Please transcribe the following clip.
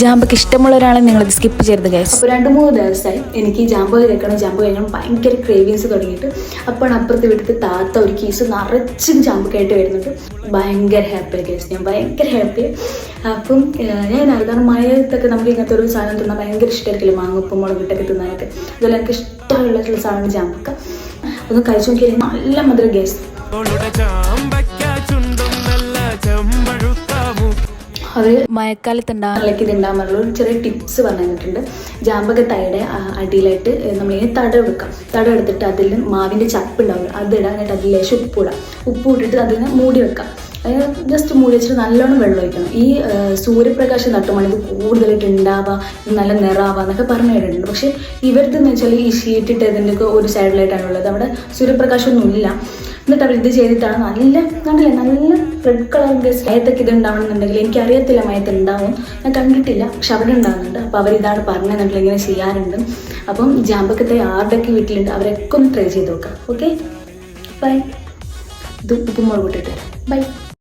ജാമ്പൊക്കെ ഇഷ്ടമുള്ള ഒരാളെ നിങ്ങളിത് സ്കിപ്പ് ചെയ്യരുത് ഗൈസ്. അപ്പോൾ 2-3 ദിവസമായി എനിക്ക് ജാമ്പോ കഴിക്കണം ഭയങ്കര ക്രേവിങ്സ് തുടങ്ങിയിട്ട്. അപ്പോൾ അപ്പുറത്ത് വീട്ടിൽ താത്ത ഒരു കീസ് നിറച്ചും ജാമ്പൊക്കെയായിട്ട് വരുന്നുണ്ട്. ഭയങ്കര ഹാപ്പി ഗൈസ്, ഞാൻ ഭയങ്കര ഹാപ്പി. അപ്പം ഞാൻ കാരണം മഴത്തൊക്കെ നമുക്ക് ഇങ്ങനത്തെ ഒരു സാധനം തിന്നാൻ ഭയങ്കര ഇഷ്ടമായിരിക്കില്ല, മാങ്ങുപ്പും മുളകിട്ടൊക്കെ തിന്നാനൊക്കെ. അതുപോലെ എനിക്ക് ഇഷ്ടമുള്ള സാധനം ജാമ്പൊക്കെ. ഒന്ന് കഴിച്ചു നോക്കിയാൽ നല്ല മധുരം ഗൈസ്. അവർ മഴക്കാലത്ത് ഉണ്ടാകാനുള്ള ഇതുണ്ടാകാനുള്ള ഒരു ചെറിയ ടിപ്സ് പറഞ്ഞു തന്നിട്ടുണ്ട്. ജാമ്പൊക്കെ തൈയുടെ അടിയിലായിട്ട് നമ്മൾ തടം എടുക്കാം. തടം എടുത്തിട്ട് അതിൽ മാവിൻ്റെ ചപ്പ് ഉണ്ടാവില്ല, അതിടാൻ എന്നിട്ട് അതിൽ ലേശം ഉപ്പ് ഇട്ടിട്ട് അതിനെ മൂടി വെക്കാം. അതിന് ജസ്റ്റ് മൂടി വെച്ചിട്ട് നല്ലോണം വെള്ളം ഒഴിക്കണം. ഈ സൂര്യപ്രകാശം തട്ടുമ്പോൾ ഇത് കൂടുതലായിട്ട് ഉണ്ടാവുക, നല്ല നിറാവുക എന്നൊക്കെ പറഞ്ഞു കേട്ടിട്ടുണ്ട്. പക്ഷേ ഇവരുടെന്ന് വെച്ചാൽ ഈ ഷീറ്റിട്ട് ഇതിൻ്റെയൊക്കെ ഒരു സൈഡിലായിട്ടാണുള്ളത്, അവിടെ സൂര്യപ്രകാശമൊന്നുമില്ല. എന്നിട്ട് അവർ ഇത് ചെയ്തിട്ടാണ് നല്ല റെഡ് കളർ ഗസ് മയത്തൊക്കെ ഇത് ഉണ്ടാവണമെന്നുണ്ടെങ്കിൽ എനിക്കറിയത്തില്ല മയത്ത് ഉണ്ടാവും, ഞാൻ കണ്ടിട്ടില്ല, പക്ഷെ അവിടെ ഉണ്ടാകുന്നുണ്ട്. അപ്പോൾ അവരിതാണ് പറഞ്ഞതെന്നുണ്ടെങ്കിൽ ഇങ്ങനെ ചെയ്യാറുണ്ട്. അപ്പം ജാമ്പക്കത്തെ ആരുടെയൊക്കെ വീട്ടിലുണ്ട് അവരൊക്കെ ഒന്ന് ട്രൈ ചെയ്ത് നോക്കാം. Okay, bye. ഇത് ഉപ്പും മുളക് ഇട്ടിട്ട് ബൈ.